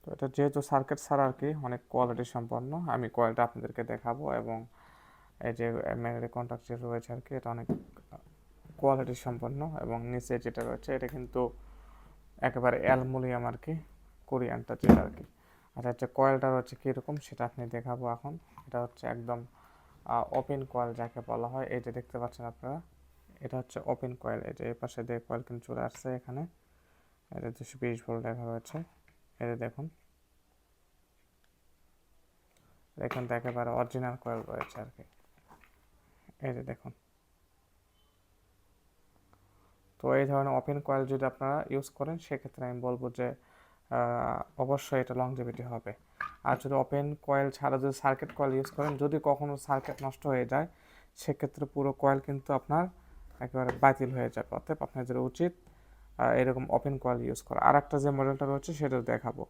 তো এটা যেহেতু সার্কিট ছাড়া আর কি অনেক কোয়ালিটি সম্পন্ন, আমি কয়েলটা আপনাদেরকে দেখাবো। এবং এই যে মেমরি কন্ট্যাক্ট যে রয়েছে আর কি, এটা অনেক কোয়ালিটি সম্পন্ন। এবং নিচে যেটা রয়েছে এটা কিন্তু একেবারে অ্যালুমিনিয়াম আর কি, কোরিয়ানটা যেটা আর কি। আচ্ছা আচ্ছা, কয়েলটা হচ্ছে কীরকম সেটা আপনি দেখাবো এখন। এটা হচ্ছে একদম ওপেন কয়েল যাকে বলা হয়। এই যে দেখতে পাচ্ছেন আপনারা, এটা হচ্ছে ওপেন কয়েল। এই যে এই পাশে দিয়ে কয়েল কিন্তু চলে আসছে এখানে, এটা 220 ভোল্ট লেখা রয়েছে। এই যে দেখুন, এখান থেকে একেবারে অরিজিনাল কয়েল রয়েছে আর কি। এই যে দেখুন, তো এই ধরনের ওপেন কয়েল যদি আপনারা ইউজ করেন সেক্ষেত্রে আমি বলবো যে অবশ্যই এটা লংজিভিটি হবে। আর যদি ওপেন কয়েল ছাড়া যদি সার্কিট কয়েল ইউজ করেন, যদি কখনো সার্কিট নষ্ট হয়ে যায় সেক্ষেত্রে পুরো কয়েল কিন্তু আপনার একেবারে বাতিল হয়ে যাবে। অতএব আপনাদের উচিত এরকম ওপেন কয়েল ইউজ করা। আর একটা যে মডেলটা রয়েছে সেটা দেখাবো।